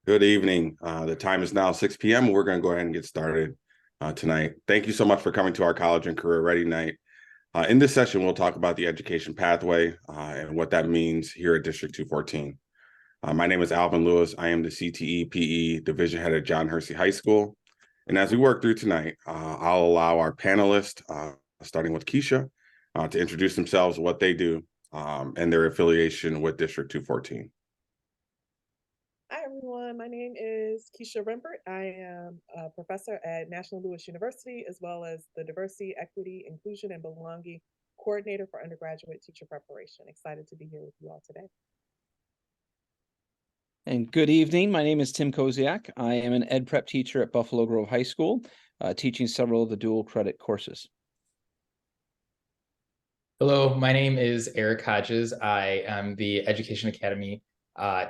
Good evening. The time is now 6 p.m. We're going to go ahead and get started tonight. Thank you so much for coming to our College and Career Ready Night. In this session, we'll talk about the education pathway and what that means here at District 214. My name is Alvin Lewis. I am the CTE PE Division Head at John Hersey High School. And as we work through tonight, I'll allow our panelists, starting with Keisha, to introduce themselves, what they do, and their affiliation with District 214. Hi, everyone. My name is Keisha Rembert. I am a professor at National Louis University, as well as the Diversity, Equity, Inclusion, and Belonging Coordinator for Undergraduate Teacher Preparation. Excited to be here with you all today. And good evening. My name is Tim Koziak. I am an ed prep teacher at Buffalo Grove High School, teaching several of the dual credit courses. Hello, my name is Eric Hodges. I am the Education Academy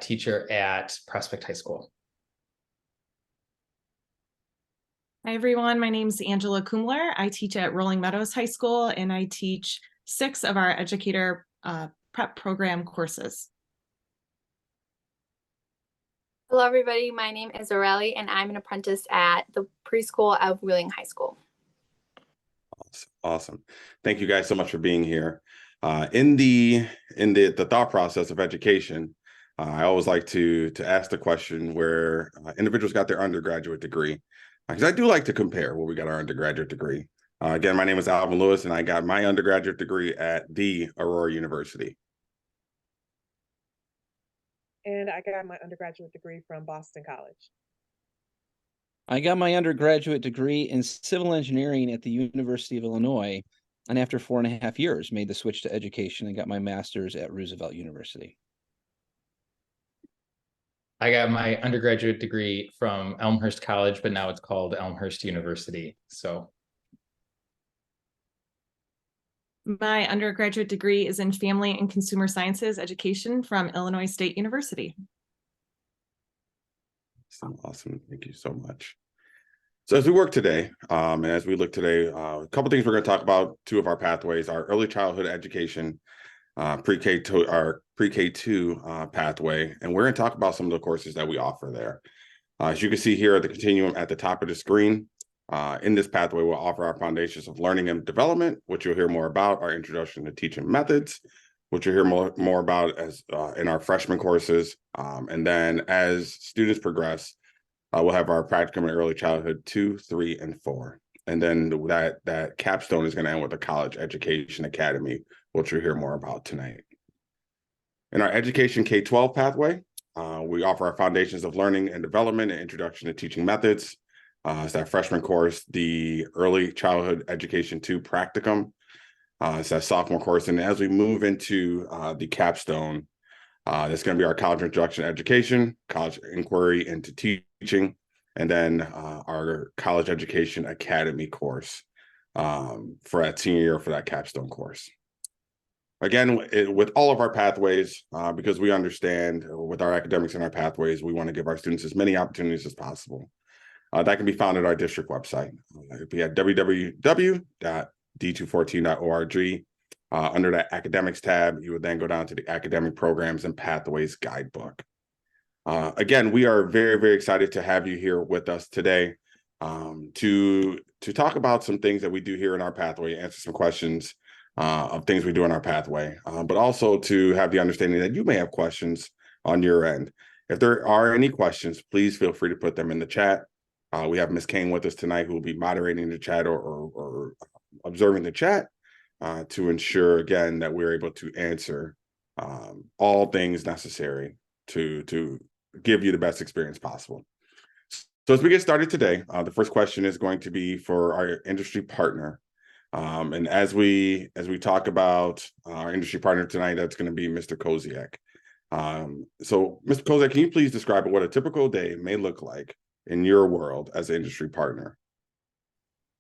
teacher at Prospect High School. Hi, everyone. My name is Angela Kumler. I teach at Rolling Meadows High School, and I teach 6 of our educator prep program courses. Hello, everybody. My name is Aurelie, and I'm an apprentice at the preschool of Wheeling High School. Awesome. Thank you guys so much for being here. In the thought process of education, I always like to ask the question where individuals got their undergraduate degree, because I do like to compare where we got our undergraduate degree. Again, my name is Alvin Lewis, and I got my undergraduate degree at the Aurora University. And I got my undergraduate degree from Boston College. I got my undergraduate degree in civil engineering at the University of Illinois, and after 4.5 years, made the switch to education and got my master's at Roosevelt University. I got my undergraduate degree from Elmhurst College, but now it's called Elmhurst University. So My undergraduate degree is in Family and Consumer Sciences Education from Illinois State University. Awesome. Thank you so much. So as we work today, and as we look today, a couple things we're going to talk about. 2 of our pathways: our early childhood education, pre-K to our pre-K2 pathway, and we're going to talk about some of the courses that we offer there. As you can see here at the continuum at the top of the screen, in this pathway, we'll offer our foundations of learning and development, which you'll hear more about, our introduction to teaching methods, which you'll hear more about as in our freshman courses. And then as students progress, we'll have our practicum in early childhood 2, 3, and 4. And then that capstone is going to end with the college education academy, which you'll hear more about tonight. In our education K-12 pathway, we offer our foundations of learning and development and introduction to teaching methods. It's that freshman course, the early childhood education 2 practicum. It's that sophomore course. And as we move into the capstone, that's going to be our college introduction to education, college inquiry into teaching, and then our college education academy course for that senior year for that capstone course. Again, with all of our pathways, because we understand with our academics and our pathways, we want to give our students as many opportunities as possible. That can be found at our district website. It'll be at www.d214.org. Under that academics tab, you would then go down to the academic programs and pathways guidebook. Again, we are very, very excited to have you here with us today to talk about some things that we do here in our pathway, answer some questions of things we do in our pathway, but also to have the understanding that you may have questions on your end. If there are any questions, please feel free to put them in the chat. We have Ms. Kane with us tonight who will be moderating the chat or observing the chat to ensure, again, that we're able to answer all things necessary to give you the best experience possible. So as we get started today, the first question is going to be for our industry partner. And as we talk about our industry partner tonight, that's going to be Mr. Koziak. So Mr. Koziak, can you please describe what a typical day may look like in your world as an industry partner?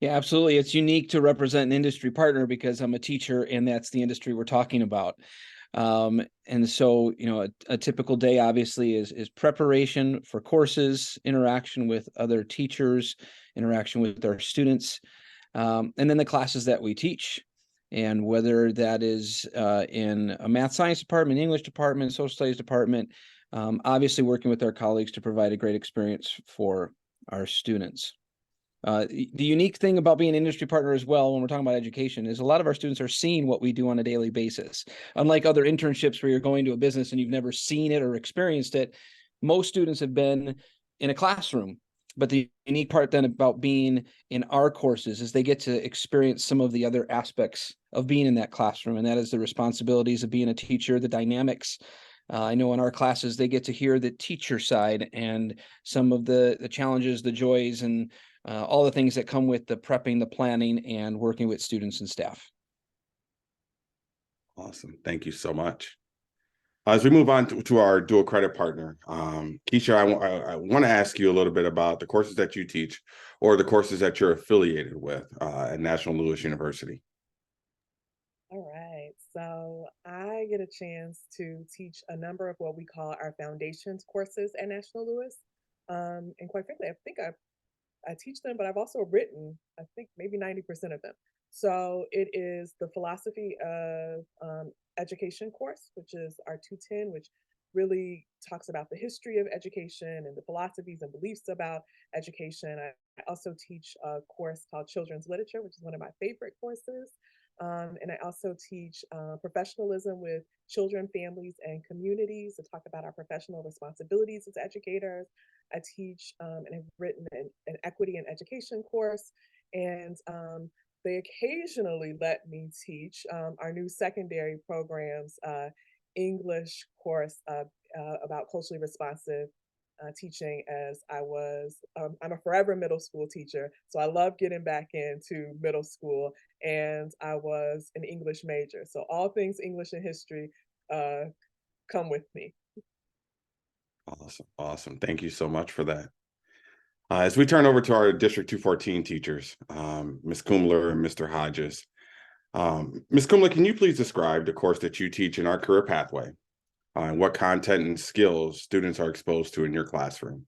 Yeah, absolutely. It's unique to represent an industry partner because I'm a teacher and that's the industry we're talking about. And so, a typical day obviously is preparation for courses, interaction with other teachers, interaction with our students, and then the classes that we teach. And whether that is in a math science department, English department, social studies department, obviously working with our colleagues to provide a great experience for our students. The unique thing about being an industry partner as well, when we're talking about education, is a lot of our students are seeing what we do on a daily basis. Unlike other internships where you're going to a business and you've never seen it or experienced it, most students have been in a classroom. But the unique part then about being in our courses is they get to experience some of the other aspects of being in that classroom, and that is the responsibilities of being a teacher, the dynamics. I know in our classes, they get to hear the teacher side and some of the challenges, the joys, and all the things that come with the prepping, the planning, and working with students and staff. Awesome. Thank you so much. As we move on to our dual credit partner, Keisha, I want to ask you a little bit about the courses that you teach or the courses that you're affiliated with at National Louis University. All right, so I get a chance to teach a number of what we call our foundations courses at National Louis. And quite frankly, I think I teach them, but I've also written, I think maybe 90% of them. So it is the philosophy of education course, which is our 210, which really talks about the history of education and the philosophies and beliefs about education. I also teach a course called Children's Literature, which is one of my favorite courses. And I also teach professionalism with children, families, and communities to talk about our professional responsibilities as educators. I teach and have written an equity and education course, and they occasionally let me teach our new secondary programs English course about culturally responsive teaching, as I'm a forever middle school teacher. So I love getting back into middle school, and I was an English major. So all things English and history come with me. Awesome. Awesome. Thank you so much for that. As we turn over to our District 214 teachers, Ms. Kumler and Mr. Hodges. Ms. Kumler, can you please describe the course that you teach in our career pathway and what content and skills students are exposed to in your classroom?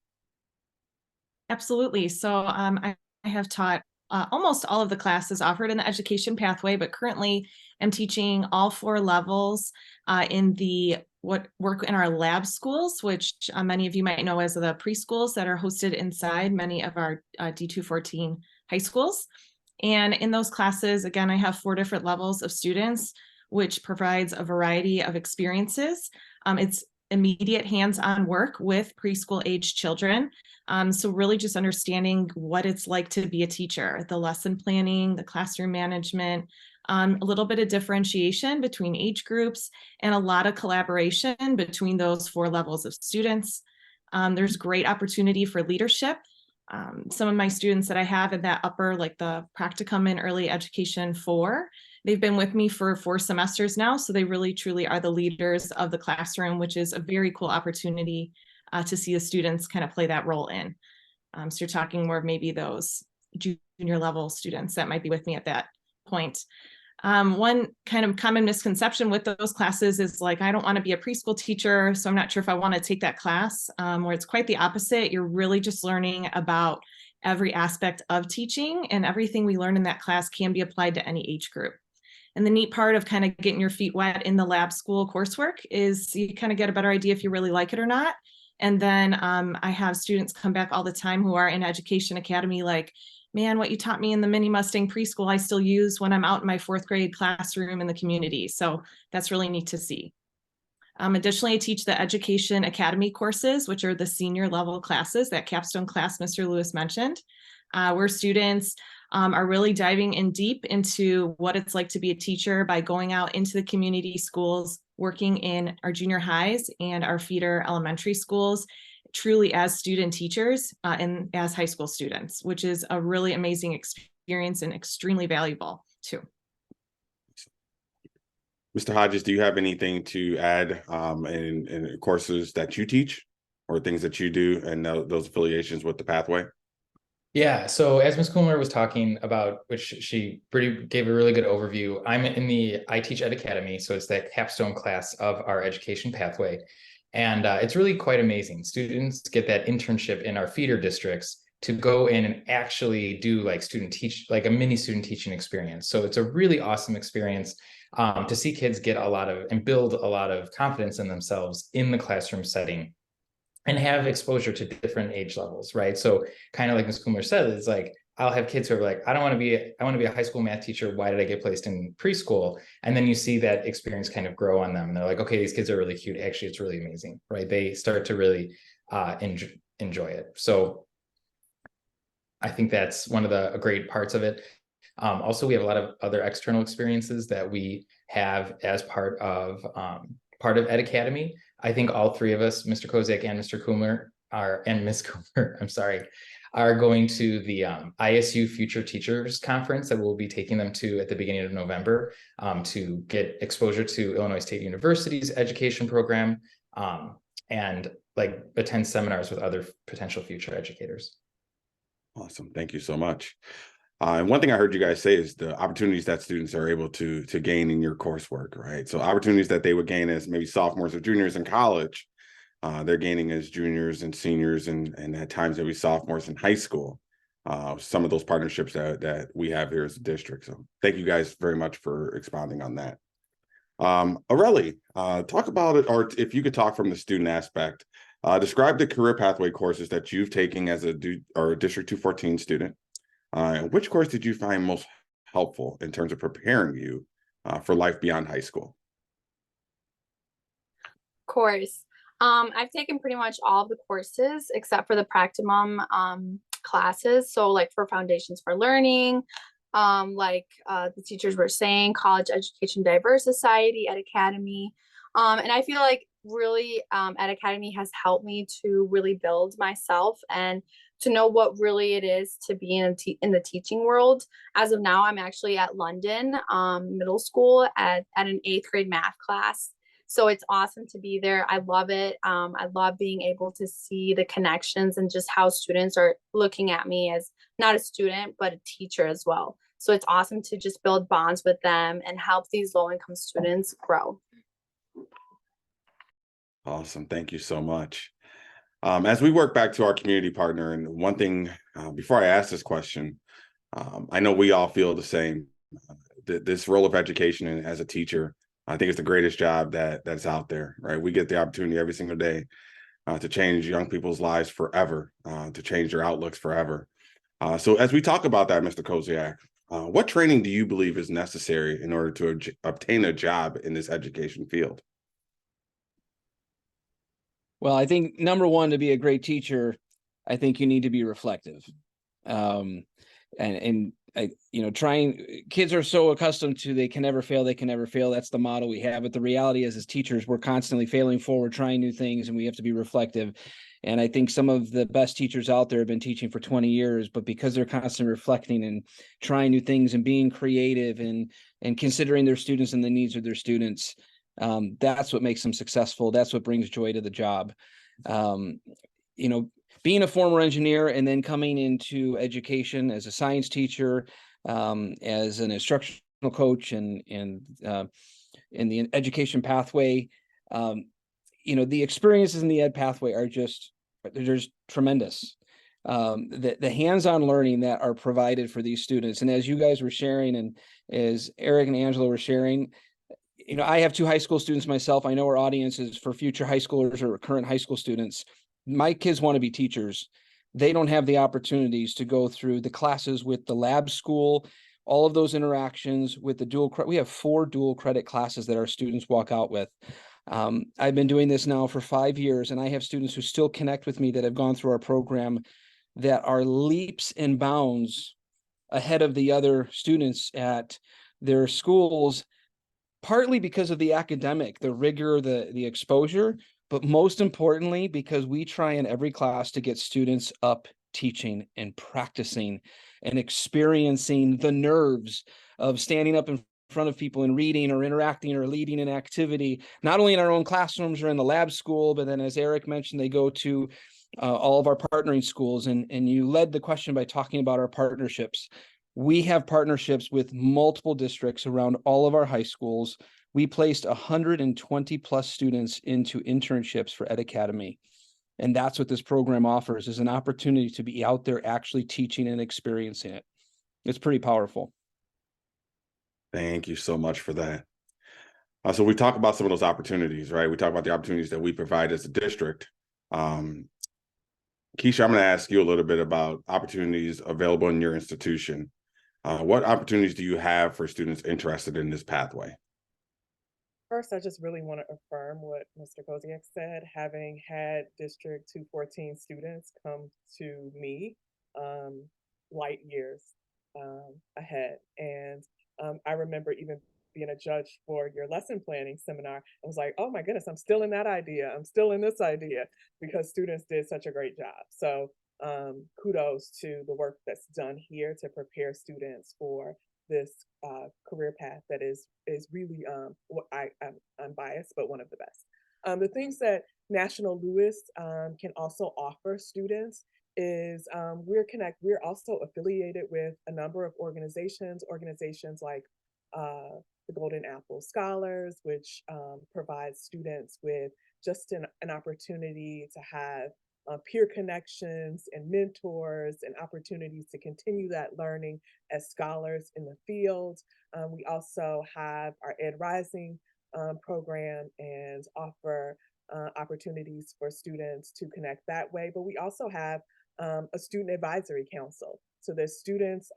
Absolutely. So I have taught almost all of the classes offered in the education pathway, but currently I'm teaching all 4 levels in the work in our lab schools, which many of you might know as the preschools that are hosted inside many of our D214 high schools. And in those classes, again, I have 4 different levels of students, which provides a variety of experiences. It's immediate hands-on work with preschool age children. So really just understanding what it's like to be a teacher, the lesson planning, the classroom management, a little bit of differentiation between age groups, and a lot of collaboration between those 4 levels of students. There's great opportunity for leadership. Some of my students that I have in that upper, like the practicum in early education 4, they've been with me for 4 semesters now. So they really truly are the leaders of the classroom, which is a very cool opportunity to see the students kind of play that role in. So you're talking more of maybe those junior level students that might be with me at that point. One kind of common misconception with those classes is like, I don't want to be a preschool teacher, so I'm not sure if I want to take that class, where it's quite the opposite. You're really just learning about every aspect of teaching, and everything we learn in that class can be applied to any age group. And the neat part of kind of getting your feet wet in the lab school coursework is you kind of get a better idea if you really like it or not. And then I have students come back all the time who are in Education Academy like, man, what you taught me in the Mini Mustang preschool, I still use when I'm out in my 4th grade classroom in the community. So that's really neat to see. Additionally, I teach the Education Academy courses, which are the senior level classes, that capstone class Mr. Lewis mentioned, where students are really diving in deep into what it's like to be a teacher by going out into the community schools, working in our junior highs and our feeder elementary schools, truly as student teachers and as high school students, which is a really amazing experience and extremely valuable too. Mr. Hodges, do you have anything to add in courses that you teach or things that you do and those affiliations with the pathway? Yeah, so as Ms. Kumler was talking about, which she gave a really good overview, I teach Ed Academy, so it's that capstone class of our education pathway. And it's really quite amazing. Students get that internship in our feeder districts to go in and actually do like a mini student teaching experience. So it's a really awesome experience. to see kids get a lot of and build a lot of confidence in themselves in the classroom setting and have exposure to different age levels, right? So kind of like Ms. Kumler said, it's like, I'll have kids who are like, I want to be a high school math teacher. Why did I get placed in preschool? And then you see that experience kind of grow on them. And they're like, okay, these kids are really cute. Actually, it's really amazing, right? They start to really enjoy it. So I think that's one of the great parts of it. Also, we have a lot of other external experiences that we have as part of Ed Academy. I think all three of us, Mr. Koziak and Mr. Kumler, and Ms. Kumler, I'm sorry, are going to the ISU Future Teachers Conference that we'll be taking them to at the beginning of November to get exposure to Illinois State University's education program and like attend seminars with other potential future educators. Awesome. Thank you so much. And one thing I heard you guys say is the opportunities that students are able to gain in your coursework, right? So opportunities that they would gain as maybe sophomores or juniors in college, they're gaining as juniors and seniors and at times maybe sophomores in high school. Some of those partnerships that we have here as a district. So thank you guys very much for expounding on that. Aurelie, talk about it, or if you could talk from the student aspect, describe the career pathway courses that you've taken as a District 214 student. Which course did you find most helpful in terms of preparing you for life beyond high school? Course. I've taken pretty much all of the courses except for the Practimum classes. So like for Foundations for Learning, the teachers were saying, College Education Diverse Society, Ed Academy. And I feel like really Ed Academy has helped me to really build myself and to know what really it is to be in the teaching world. As of now, I'm actually at London Middle School at an 8th grade math class. So it's awesome to be there. I love it. I love being able to see the connections and just how students are looking at me as not a student, but a teacher as well. So it's awesome to just build bonds with them and help these low-income students grow. Awesome. Thank you so much. As we work back to our community partner, and one thing before I ask this question, I know we all feel the same. This role of education and as a teacher, I think it's the greatest job that's out there, right? We get the opportunity every single day to change young people's lives forever, to change their outlooks forever. So as we talk about that, Mr. Koziak, what training do you believe is necessary in order to obtain a job in this education field? Well, I think number one, to be a great teacher, I think you need to be reflective. Kids are so accustomed to they can never fail, they can never fail. That's the model we have. But the reality is, as teachers, we're constantly failing forward, trying new things, and we have to be reflective. And I think some of the best teachers out there have been teaching for 20 years, but because they're constantly reflecting and trying new things and being creative and considering their students and the needs of their students, that's what makes them successful. That's what brings joy to the job. Being a former engineer and then coming into education as a science teacher, as an instructional coach and in the education pathway, the experiences in the ed pathway are just tremendous. The hands-on learning that are provided for these students. And as you guys were sharing, and as Eric and Angela were sharing, I have 2 high school students myself. I know our audience is for future high schoolers or current high school students. My kids want to be teachers. They don't have the opportunities to go through the classes with the lab school, all of those interactions with the dual credit. We have 4 dual credit classes that our students walk out with. I've been doing this now for 5 years, and I have students who still connect with me that have gone through our program that are leaps and bounds ahead of the other students at their schools, partly because of the academic, the rigor, the exposure, but most importantly, because we try in every class to get students up teaching and practicing and experiencing the nerves of standing up in front of people and reading or interacting or leading an activity, not only in our own classrooms or in the lab school, but then as Eric mentioned, they go to all of our partnering schools. And you led the question by talking about our partnerships. We have partnerships with multiple districts around all of our high schools. We placed 120 plus students into internships for Ed Academy. And that's what this program offers, is an opportunity to be out there actually teaching and experiencing it. It's pretty powerful. Thank you so much for that. So we talk about some of those opportunities, right? We talk about the opportunities that we provide as a district. Keisha, I'm going to ask you a little bit about opportunities available in your institution. What opportunities do you have for students interested in this pathway? First, I just really want to affirm what Mr. Koziak said, having had District 214 students come to me light years ahead. And I remember even being a judge for your lesson planning seminar. I was like, oh my goodness, I'm still in that idea. I'm still in this idea because students did such a great job. So kudos to the work that's done here to prepare students for this career path that is really what I'm biased, but one of the best. The things that National Louis can also offer students is we're also affiliated with a number of organizations like the Golden Apple Scholars, which provides students with just an opportunity to have peer connections and mentors and opportunities to continue that learning as scholars in the field. We also have our Ed Rising program and offer opportunities for students to connect that way. But we also have a student advisory council so that students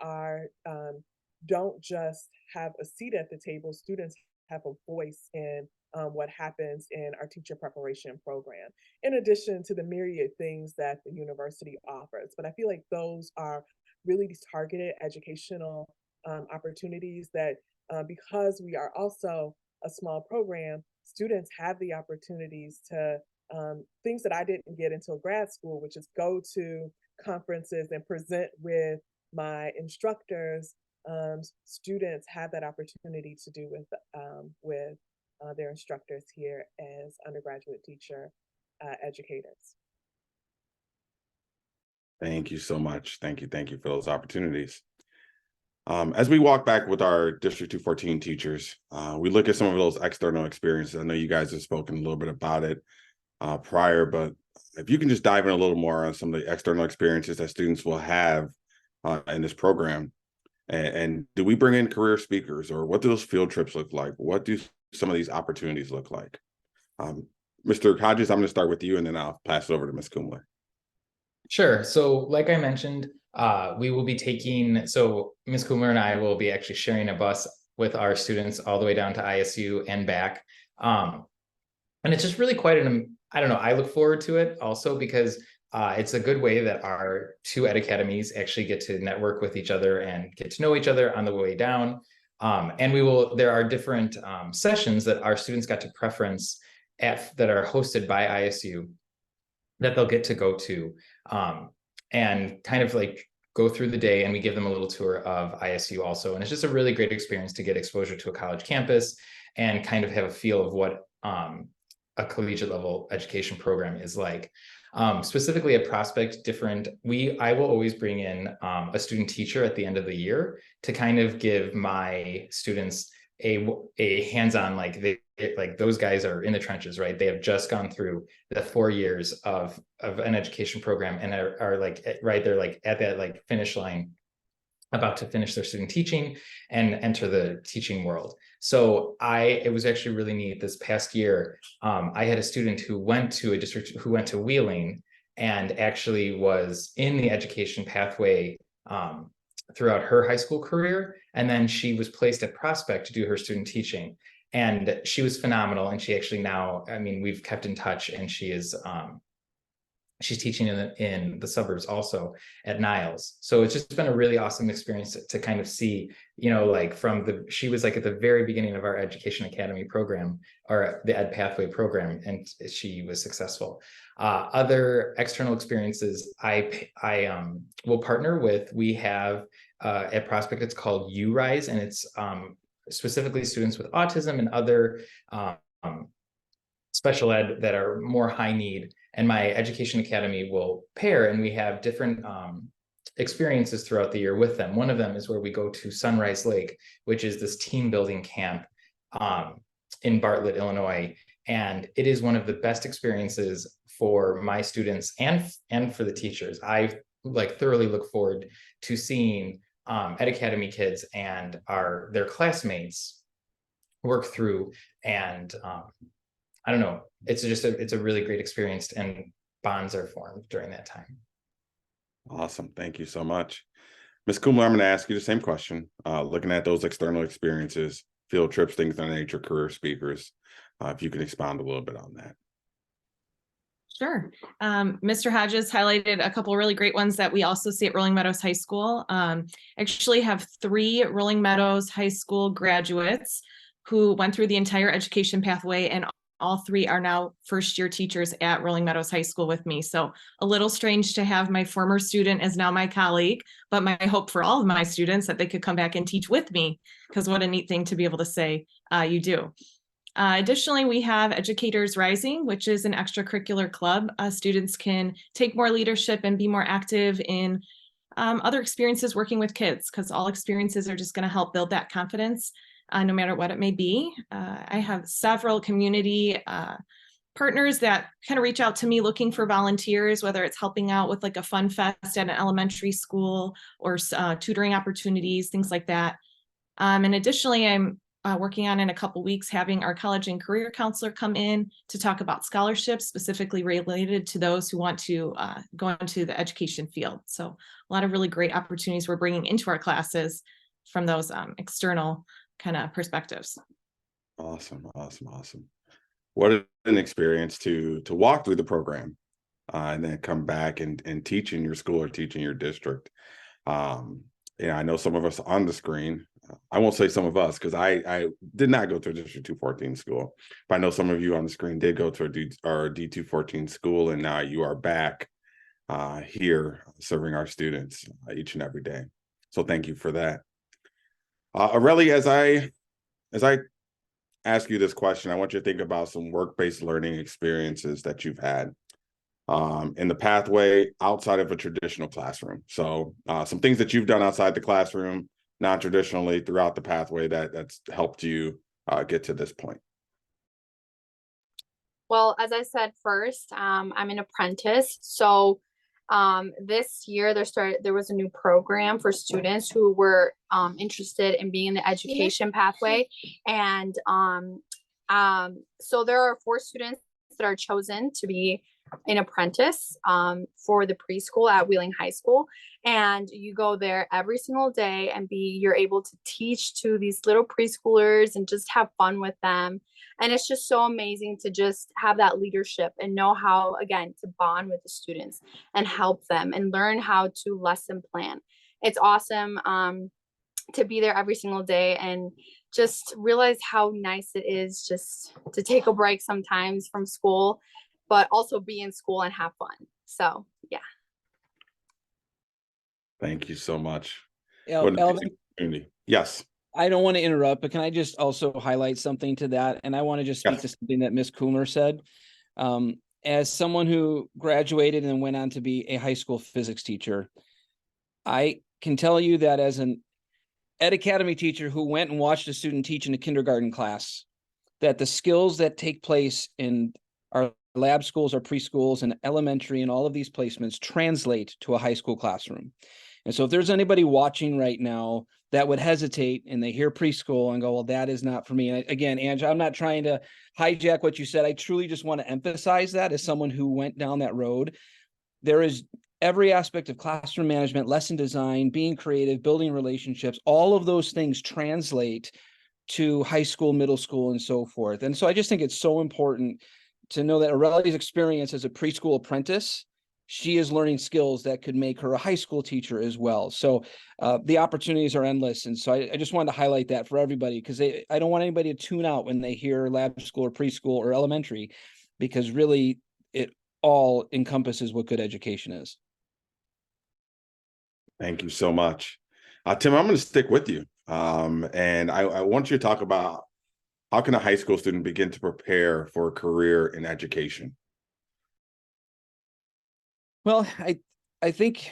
don't just have a seat at the table, students have a voice in what happens in our teacher preparation program, in addition to the myriad things that the university offers. But I feel like those are really these targeted educational opportunities that because we are also a small program, students have the opportunities to things that I didn't get until grad school, which is go to conferences and present with my instructors. Students have that opportunity to do with their instructors here as undergraduate teacher educators. Thank you so much. Thank you for those opportunities. As we walk back with our District 214 teachers, we look at some of those external experiences. I know you guys have spoken a little bit about it prior, but if you can just dive in a little more on some of the external experiences that students will have in this program. And do we bring in career speakers, or what do those field trips look like? What do some of these opportunities look like? Mr. Hodges, I'm going to start with you, and then I'll pass it over to Ms. Kumler. Sure. So like I mentioned, we will be taking, so Ms. Kumler and I will be actually sharing a bus with our students all the way down to ISU and back. And it's just really quite I don't know, I look forward to it also because it's a good way that our two ed academies actually get to network with each other and get to know each other on the way down. And there are different sessions that our students got to preference that are hosted by ISU that they'll get to go to and kind of like go through the day, and we give them a little tour of ISU also. And it's just a really great experience to get exposure to a college campus and kind of have a feel of what a collegiate level education program is like. Specifically at Prospect, I will always bring in a student teacher at the end of the year to kind of give my students a hands-on, like those guys are in the trenches, right? They have just gone through the 4 years of an education program and are like right there, like at that like finish line, about to finish their student teaching and enter the teaching world. So it was actually really neat. This past year, I had a student who went to Wheeling and actually was in the education pathway throughout her high school career. And then she was placed at Prospect to do her student teaching. And she was phenomenal. And she actually now, I mean, we've kept in touch, and she is she's teaching in the suburbs also at Niles. So it's just been a really awesome experience to kind of see, you know, like she was like at the very beginning of our Education Academy program, or the Ed Pathway program, and she was successful. Other external experiences I will partner with, we have at Prospect, it's called URISE, and it's specifically students with autism and other special ed that are more high need. And my Education Academy will pair, and we have different experiences throughout the year with them. One of them is where we go to Sunrise Lake, which is this team building camp in Bartlett, Illinois. And it is one of the best experiences for my students and for the teachers. I thoroughly look forward to seeing Ed Academy kids and their classmates work through. And I don't know, it's a really great experience, and bonds are formed during that time. Awesome. Thank you so much. Ms. Kumler, I'm going to ask you the same question. Looking at those external experiences, field trips, things of that nature, career speakers, if you could expound a little bit on that. Sure. Mr. Hodges highlighted a couple of really great ones that we also see at Rolling Meadows High School. Actually have 3 Rolling Meadows High School graduates who went through the entire education pathway, and all 3 are now first-year teachers at Rolling Meadows High School with me. So a little strange to have my former student as now my colleague, but my hope for all of my students that they could come back and teach with me, because what a neat thing to be able to say you do. Additionally, we have Educators Rising, which is an extracurricular club. Students can take more leadership and be more active in other experiences working with kids, because all experiences are just going to help build that confidence, no matter what it may be. I have several community partners that kind of reach out to me looking for volunteers, whether it's helping out with like a fun fest at an elementary school or tutoring opportunities, things like that. And additionally, I'm working on in a couple weeks having our college and career counselor come in to talk about scholarships specifically related to those who want to go into the education field. So a lot of really great opportunities we're bringing into our classes from those external kind of perspectives. Awesome. What an experience to walk through the program and then come back and teach in your school or teach in your district. I know some of us on the screen, I won't say some of us, because I did not go to a District 214 school, but I know some of you on the screen did go to our D214 school, and now you are back here serving our students each and every day. So thank you for that. Aurelie, as I ask you this question, I want you to think about some work-based learning experiences that you've had in the pathway outside of a traditional classroom. So some things that you've done outside the classroom, non-traditionally throughout the pathway that's helped you get to this point. Well, as I said first, I'm an apprentice. So this year there was a new program for students who were interested in being in the education pathway. And so there are 4 students that are chosen to be an apprentice for the preschool at Wheeling High School. And you go there every single day and you're able to teach to these little preschoolers and just have fun with them. And it's just so amazing to just have that leadership and know how, again, to bond with the students and help them and learn how to lesson plan. It's awesome to be there every single day and just realize how nice it is just to take a break sometimes from school, but also be in school and have fun. So, yeah. Thank you so much. Alvin, yes. I don't want to interrupt, but can I just also highlight something to that? And I want to just speak to something that Ms. Kumler said. As someone who graduated and went on to be a high school physics teacher, I can tell you that as an Ed Academy teacher who went and watched a student teach in a kindergarten class, that the skills that take place in our lab schools, our preschools, and elementary, and all of these placements translate to a high school classroom. And so if there's anybody watching right now that would hesitate and they hear preschool and go, well, that is not for me. And again, Ange, I'm not trying to hijack what you said. I truly just want to emphasize that as someone who went down that road. There is every aspect of classroom management, lesson design, being creative, building relationships, all of those things translate to high school, middle school, and so forth. And so I just think it's so important to know that Aurelie's experience as a preschool apprentice, she is learning skills that could make her a high school teacher as well. So the opportunities are endless. And so I just wanted to highlight that for everybody, because I don't want anybody to tune out when they hear lab school or preschool or elementary, because really it all encompasses what good education is. Thank you so much. Tim, I'm going to stick with you. And I want you to talk about how can a high school student begin to prepare for a career in education? Well, I think,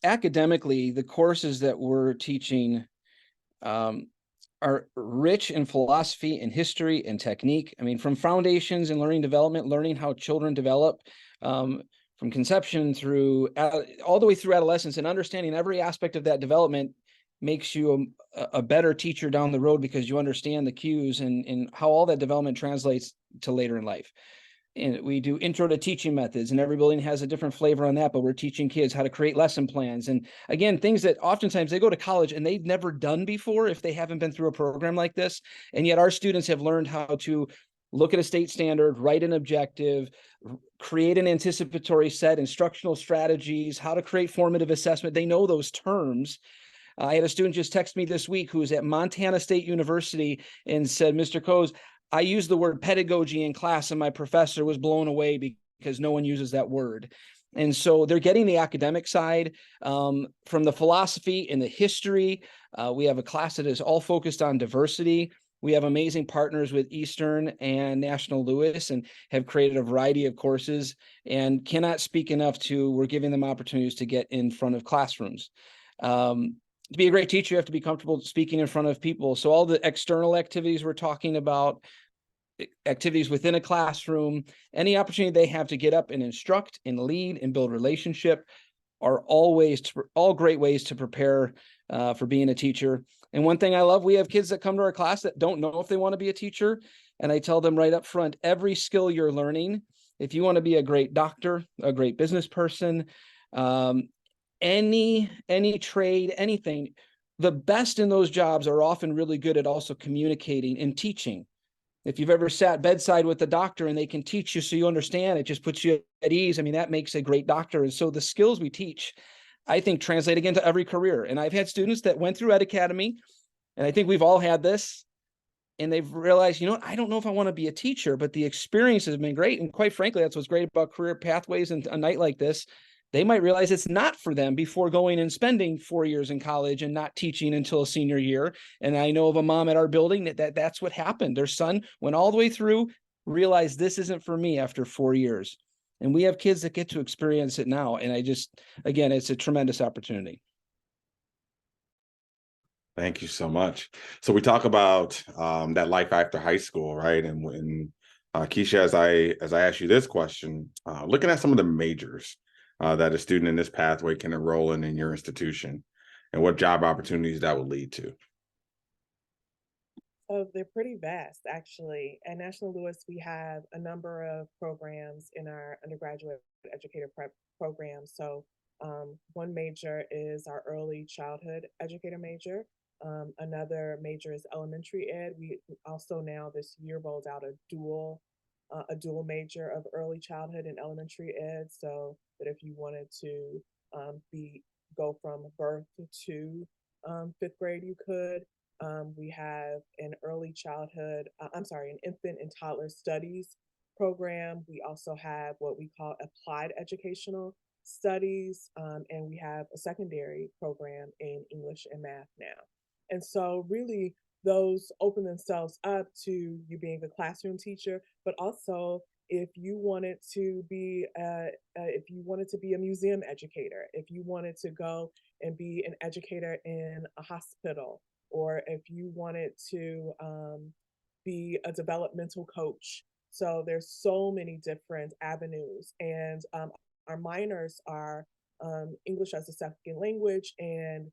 academically, the courses that we're teaching are rich in philosophy and history and technique. I mean, from foundations and learning development, learning how children develop from conception through all the way through adolescence, and understanding every aspect of that development makes you a better teacher down the road because you understand the cues and how all that development translates to later in life. And we do intro to teaching methods, and every building has a different flavor on that, but we're teaching kids how to create lesson plans. And again, things that oftentimes they go to college and they've never done before if they haven't been through a program like this. And yet our students have learned how to look at a state standard, write an objective, create an anticipatory set, instructional strategies, how to create formative assessment. They know those terms. I had a student just text me this week who was at Montana State University and said, Mr. Coase, I used the word pedagogy in class and my professor was blown away because no one uses that word. And so they're getting the academic side from the philosophy and the history. We have a class that is all focused on diversity. We have amazing partners with Eastern and National Louis and have created a variety of courses, and cannot speak enough to, we're giving them opportunities to get in front of classrooms. To be a great teacher, you have to be comfortable speaking in front of people. So all the external activities we're talking about, activities within a classroom, any opportunity they have to get up and instruct and lead and build relationship are all great ways to prepare for being a teacher. And one thing I love, we have kids that come to our class that don't know if they want to be a teacher. And I tell them right up front, every skill you're learning, if you want to be a great doctor, a great business person, any trade, anything, the best in those jobs are often really good at also communicating and teaching. If you've ever sat bedside with the doctor and they can teach you so you understand, it just puts you at ease. I mean, that makes a great doctor. And so the skills we teach, I think, translate again to every career. And I've had students that went through Ed Academy, and I think we've all had this, and they've realized, you know what, I don't know if I want to be a teacher, but the experience has been great. And quite frankly, that's what's great about career pathways and a night like this. They might realize it's not for them before going and spending 4 years in college and not teaching until a senior year. And I know of a mom at our building that's what happened. Their son went all the way through, realized this isn't for me after 4 years. And we have kids that get to experience it now. And again, it's a tremendous opportunity. Thank you so much. So we talk about that life after high school, right? And when Keisha, as I ask you this question, looking at some of the majors that a student in this pathway can enroll in your institution, and what job opportunities that would lead to. So they're pretty vast, actually. At National Louis, we have a number of programs in our undergraduate educator prep program. So one major is our early childhood educator major. Another major is elementary ed. We also now this year rolled out a dual major of early childhood and elementary ed, so that if you wanted to go from birth to 5th grade, you could. We have an an infant and toddler studies program. We also have what we call applied educational studies, and we have a secondary program in English and math now. And so really those open themselves up to you being a classroom teacher, but also if you wanted to be a museum educator, if you wanted to go and be an educator in a hospital, or if you wanted to be a developmental coach. So there's so many different avenues, and our minors are English as a second language and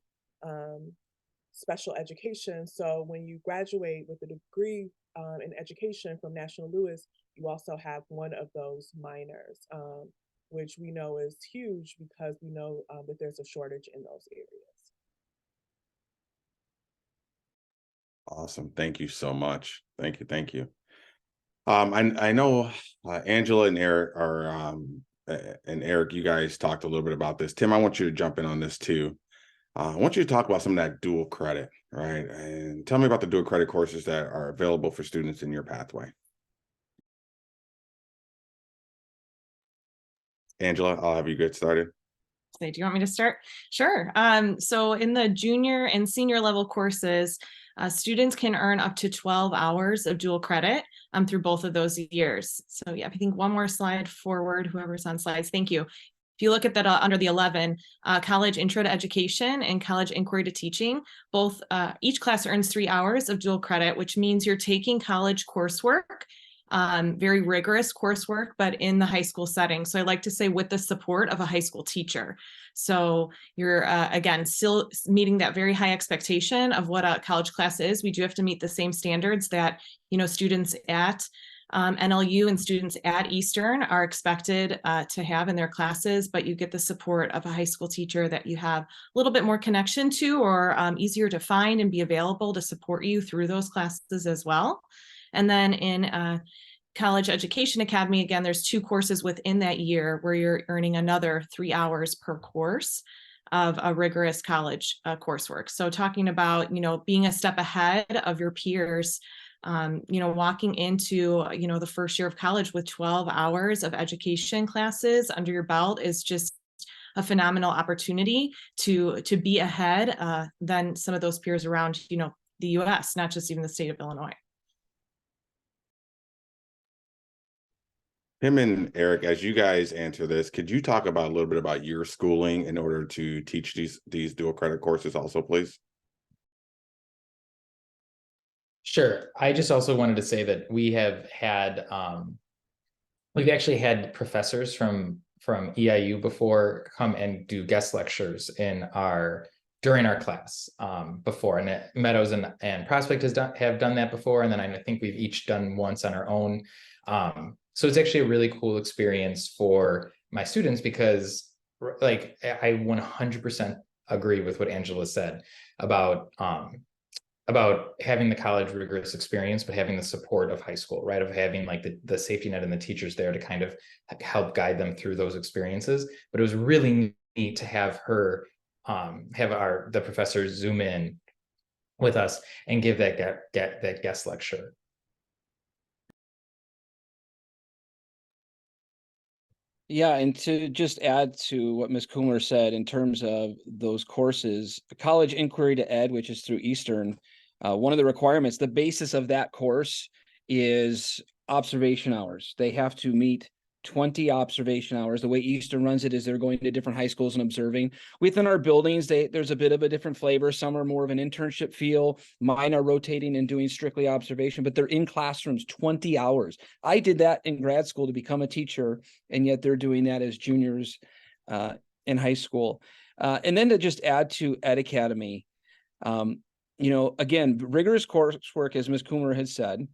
special education. So when you graduate with a degree in education from National Louis, you also have one of those minors, which we know is huge because we know that there's a shortage in those areas. Awesome. Thank you so much. Thank you. Thank you. I know Angela and Eric, you guys talked a little bit about this. Tim, I want you to jump in on this too. I want you to talk about some of that dual credit, right? And tell me about the dual credit courses that are available for students in your pathway. Angela, I'll have you get started. Do you want me to start? Sure. So in the junior and senior level courses, students can earn up to 12 hours of dual credit through both of those years. So yeah, I think one more slide forward, whoever's on slides. Thank you. If you look at that under the 11, College Intro to Education and College Inquiry to Teaching, both each class earns 3 hours of dual credit, which means you're taking college coursework very rigorous coursework, but in the high school setting. So I like to say with the support of a high school teacher. So you're, again, still meeting that very high expectation of what a college class is. We do have to meet the same standards that, students at NLU and students at Eastern are expected to have in their classes, but you get the support of a high school teacher that you have a little bit more connection to, or easier to find and be available to support you through those classes as well. And then in College Education Academy, again, there's 2 courses within that year where you're earning another 3 hours per course of a rigorous college coursework. So talking about, being a step ahead of your peers, walking into, the first year of college with 12 hours of education classes under your belt is just a phenomenal opportunity to be ahead than some of those peers around, the US, not just even the state of Illinois. Tim and Eric, as you guys answer this, could you talk about a little bit about your schooling in order to teach these dual credit courses also, please? Sure. I just also wanted to say that we have had, we've actually had professors from EIU before come and do guest lectures during our class before, and Meadows and Prospect have done that before, and then I think we've each done once on our own. So it's actually a really cool experience for my students because, like, I 100% agree with what Angela said about having the college rigorous experience, but having the support of high school, right? Of having like the safety net and the teachers there to kind of help guide them through those experiences. But it was really neat to have her, the professor zoom in with us and give that guest lecture. Yeah, and to just add to what Ms. Kumler said in terms of those courses, College Inquiry to Ed, which is through Eastern, one of the requirements, the basis of that course is observation hours. They have to meet 20 observation hours. The way Eastern runs it is they're going to different high schools and observing. Within our buildings, there's a bit of a different flavor. Some are more of an internship feel. Mine are rotating and doing strictly observation, but they're in classrooms 20 hours. I did that in grad school to become a teacher, and yet they're doing that as juniors in high school. And then to just add to Ed Academy, again, rigorous coursework, as Ms. Kumler had said.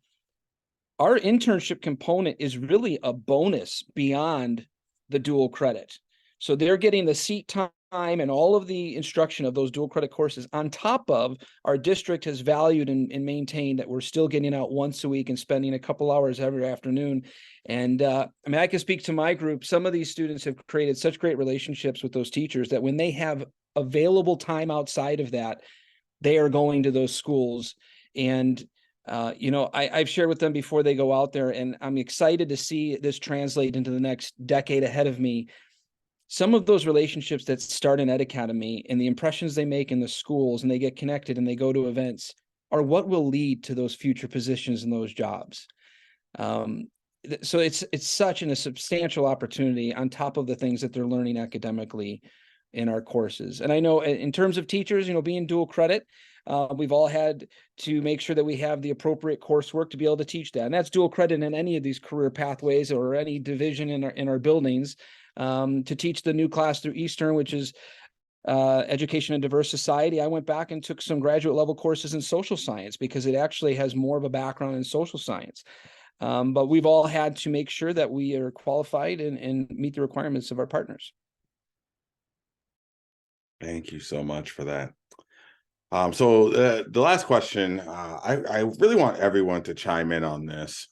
Our internship component is really a bonus beyond the dual credit. So they're getting the seat time and all of the instruction of those dual credit courses on top of our district has valued and maintained that we're still getting out once a week and spending a couple hours every afternoon. And I can speak to my group. Some of these students have created such great relationships with those teachers that when they have available time outside of that, they are going to those schools. And I've shared with them before they go out there, and I'm excited to see this translate into the next decade ahead of me. Some of those relationships that start in Ed Academy and the impressions they make in the schools and they get connected and they go to events are what will lead to those future positions and those jobs. So it's such a substantial opportunity on top of the things that they're learning academically in our courses. And I know in terms of teachers, being dual credit, we've all had to make sure that we have the appropriate coursework to be able to teach that. And that's dual credit in any of these career pathways or any division in our buildings. To teach the new class through Eastern, which is Education and Diverse Society, I went back and took some graduate level courses in social science because it actually has more of a background in social science. But we've all had to make sure that we are qualified and meet the requirements of our partners. Thank you so much for that. So the last question, I really want everyone to chime in on this.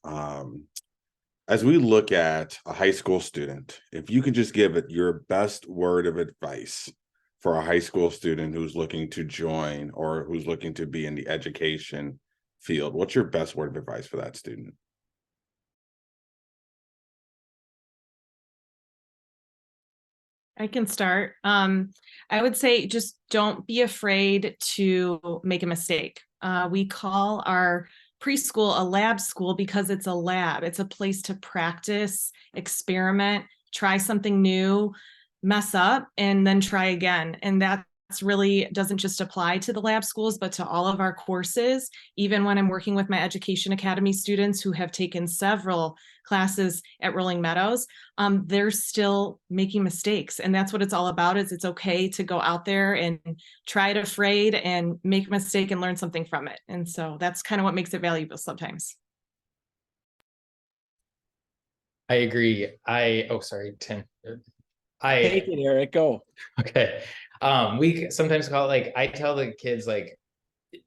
As we look at a high school student, if you could just give it your best word of advice for a high school student who's looking to join or who's looking to be in the education field, what's your best word of advice for that student? I can start. I would say just don't be afraid to make a mistake. We call our preschool a lab school because it's a lab. It's a place to practice, experiment, try something new, mess up, and then try again. And that's really doesn't just apply to the lab schools, but to all of our courses. Even when I'm working with my Education Academy students who have taken several classes at Rolling Meadows, they're still making mistakes. And that's what it's all about, is it's okay to go out there and try it afraid and make a mistake and learn something from it. And so that's kind of what makes it valuable sometimes. I agree. Oh, sorry, Tim. Take it, Eric, go. Okay. We sometimes call it, like, I tell the kids, like,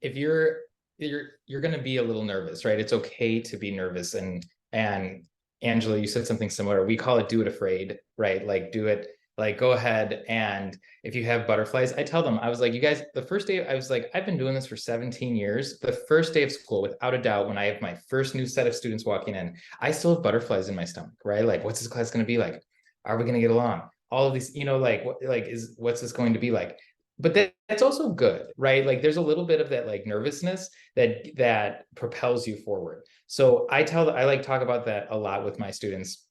if you're going to be a little nervous, right? It's okay to be nervous. And Angela, you said something similar. We call it do it afraid, right? Like, do it, like, go ahead. And if you have butterflies, I tell them, I was like, you guys, the first day, I was like, I've been doing this for 17 years. The first day of school, without a doubt, when I have my first new set of students walking in, I still have butterflies in my stomach, right? Like, what's this class going to be like? Are we going to get along? All of these, like, what's this going to be like? But that's also good, right? Like, there's a little bit of that, like, nervousness that propels you forward. So I like talk about that a lot with my students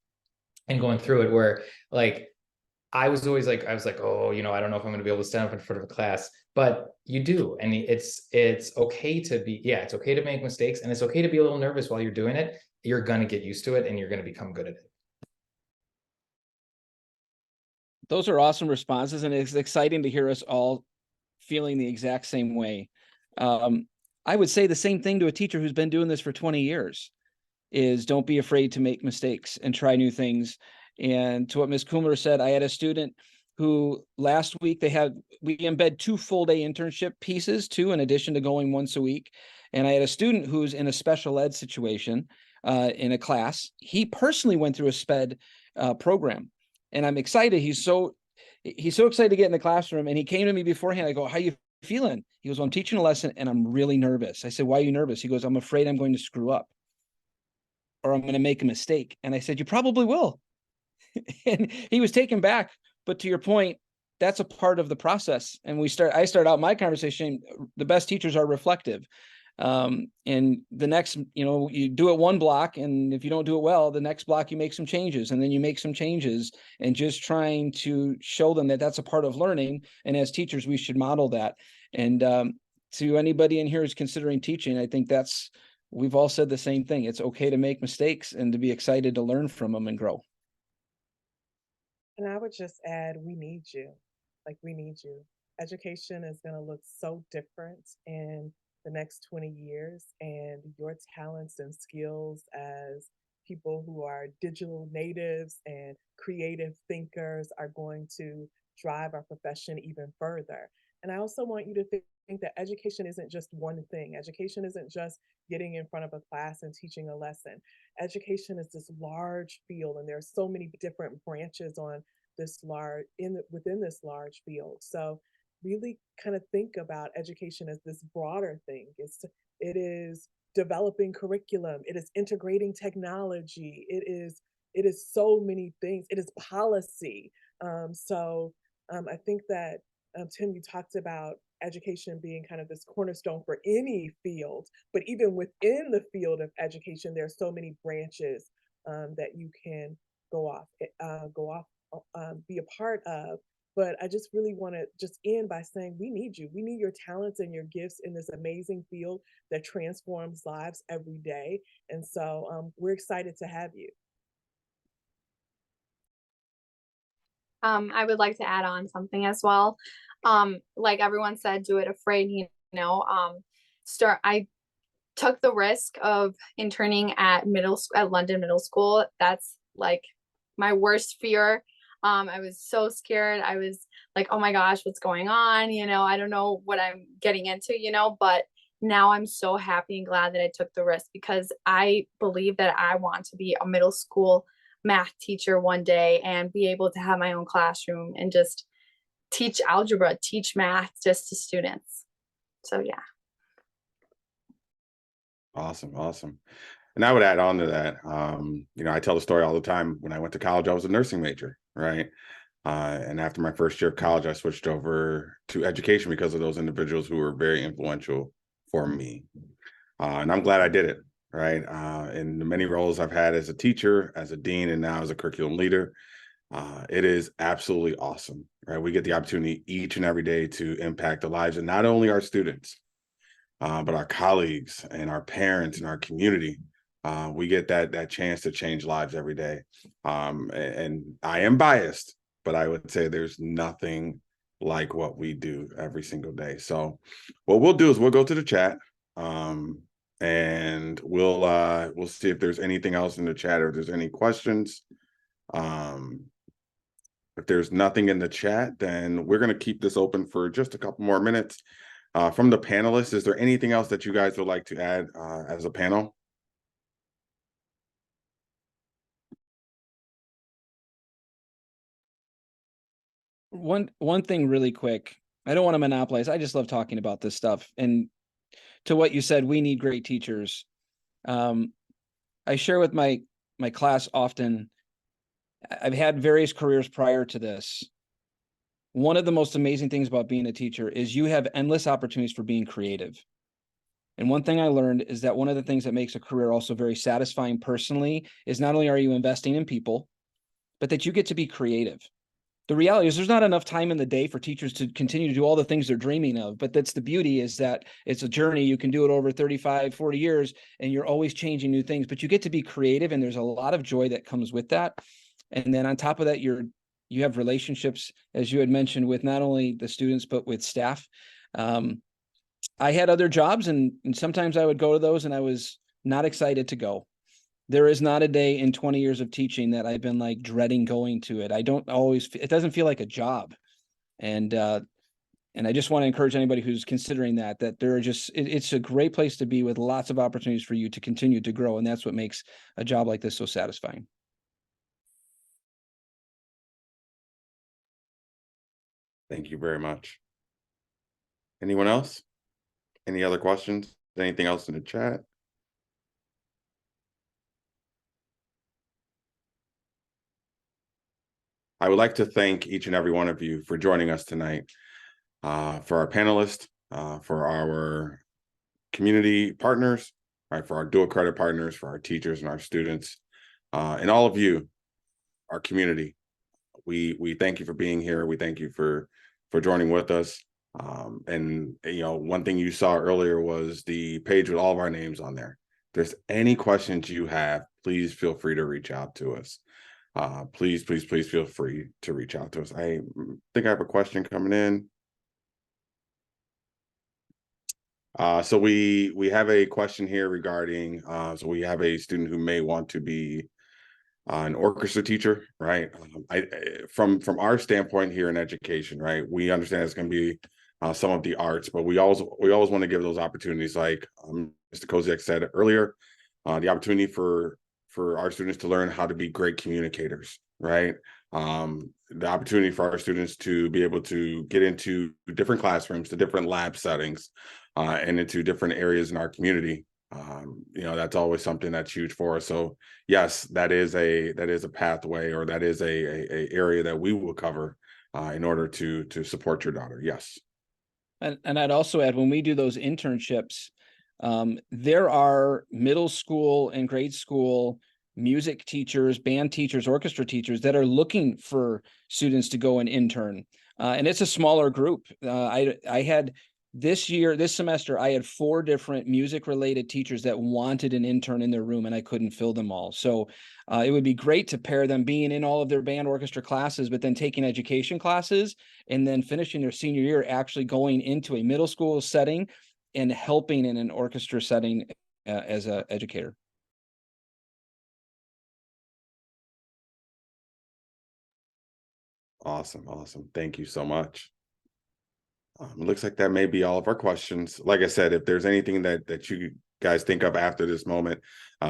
and going through it, where, like, I was always like, oh, I don't know if I'm going to be able to stand up in front of a class, but you do. And it's okay to be, it's okay to make mistakes, and it's okay to be a little nervous while you're doing it. You're going to get used to it, and you're going to become good at it. Those are awesome responses, and it's exciting to hear us all feeling the exact same way. I would say the same thing to a teacher who's been doing this for 20 years, is don't be afraid to make mistakes and try new things. And to what Ms. Kumler said, I had a student who last week we embed 2 full-day internship pieces too, in addition to going once a week. And I had a student who's in a special ed situation in a class. He personally went through a SPED program. And I'm excited. He's so excited to get in the classroom. And he came to me beforehand. I go, how you feeling? He goes, well, I'm teaching a lesson and I'm really nervous. I said, why are you nervous? He goes, I'm afraid I'm going to screw up, or I'm going to make a mistake. And I said, you probably will. And he was taken back. But to your point, that's a part of the process. And I start out my conversation, the best teachers are reflective. And the next, you do it one block, and if you don't do it well, the next block you make some changes, and then you make some changes, and just trying to show them that that's a part of learning. And as teachers, we should model that. And to anybody in here who's considering teaching, I think we've all said the same thing. It's okay to make mistakes and to be excited to learn from them and grow. And I would just add, we need you. Like, we need you. Education is going to look so different in the next 20 years, and your talents and skills as people who are digital natives and creative thinkers are going to drive our profession even further. And I also want you to think that education isn't just one thing. Education isn't just getting in front of a class and teaching a lesson. Education is this large field, and there are so many different branches on within this large field. So really kind of think about education as this broader thing. It is developing curriculum. It is integrating technology. It is so many things. It is policy. I think that, Tim, you talked about education being kind of this cornerstone for any field, but even within the field of education, there are so many branches that you can be a part of. But I just really want to just end by saying we need you. We need your talents and your gifts in this amazing field that transforms lives every day. And so we're excited to have you. I would like to add on something as well. Like everyone said, do it afraid, I took the risk of interning at London Middle School. That's like my worst fear. I was so scared. I was like, oh my gosh, what's going on? I don't know what I'm getting into, but now I'm so happy and glad that I took the risk, because I believe that I want to be a middle school math teacher one day and be able to have my own classroom and just teach algebra, teach math just to students. So yeah. Awesome. And I would add on to that. I tell the story all the time. When I went to college, I was a nursing major, right? And after my first year of college, I switched over to education because of those individuals who were very influential for me. And I'm glad I did it, right? In the many roles I've had as a teacher, as a dean, and now as a curriculum leader, It is absolutely awesome, right? We get the opportunity each and every day to impact the lives of not only our students, but our colleagues and our parents and our community. We get that chance to change lives every day. And I am biased, but I would say there's nothing like what we do every single day. So what we'll do is we'll go to the chat, and we'll see if there's anything else in the chat or if there's any questions. If there's nothing in the chat, then we're going to keep this open for just a couple more minutes. From the panelists, is there anything else that you guys would like to add as a panel? One thing really quick. I don't want to monopolize. I just love talking about this stuff. And to what you said, we need great teachers. I share with my class often. I've had various careers prior to this. One of the most amazing things about being a teacher is you have endless opportunities for being creative. And one thing I learned is that one of the things that makes a career also very satisfying personally is not only are you investing in people, but that you get to be creative. The reality is there's not enough time in the day for teachers to continue to do all the things they're dreaming of, but that's the beauty, is that it's a journey. You can do it over 35, 40 years, and you're always changing new things, but you get to be creative, and there's a lot of joy that comes with that. And then on top of that, you have relationships, as you had mentioned, with not only the students, but with staff. I had other jobs, and sometimes I would go to those and I was not excited to go. There is not a day in 20 years of teaching that I've been like dreading going to it. It doesn't feel like a job. And I just want to encourage anybody who's considering that it's a great place to be, with lots of opportunities for you to continue to grow. And that's what makes a job like this so satisfying. Thank you very much. Anyone else? Any other questions? Anything else in the chat? I would like to thank each and every one of you for joining us tonight, for our panelists, for our community partners, right, for our dual credit partners, for our teachers and our students, and all of you, our community. We thank you for being here. We thank you for joining with us. And one thing you saw earlier was the page with all of our names on there. If there's any questions you have, please feel free to reach out to us. Please feel free to reach out to us. I think I have a question coming in. So we have a question here regarding, so we have a student who may want to be an orchestra teacher, right? From our standpoint here in education, right, we understand it's going to be some of the arts, but we always want to give those opportunities, like Mr. Koziak said earlier, the opportunity for our students to learn how to be great communicators, right? The opportunity for our students to be able to get into different classrooms, to different lab settings, and into different areas in our community. That's always something that's huge for us. So yes, that is a pathway, or that is a area that we will cover in order to support your daughter. Yes. And I'd also add, when we do those internships, there are middle school and grade school music teachers, band teachers, orchestra teachers that are looking for students to go and intern. And it's a smaller group. I had this semester, I had 4 different music related teachers that wanted an intern in their room, and I couldn't fill them all. So it would be great to pair them being in all of their band orchestra classes, but then taking education classes, and then finishing their senior year actually going into a middle school setting and helping in an orchestra setting as an educator. Awesome. Thank you so much. It looks like that may be all of our questions. Like I said, if there's anything that you guys think of after this moment,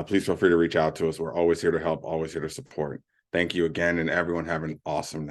please feel free to reach out to us. We're always here to help, always here to support. Thank you again, and everyone have an awesome night.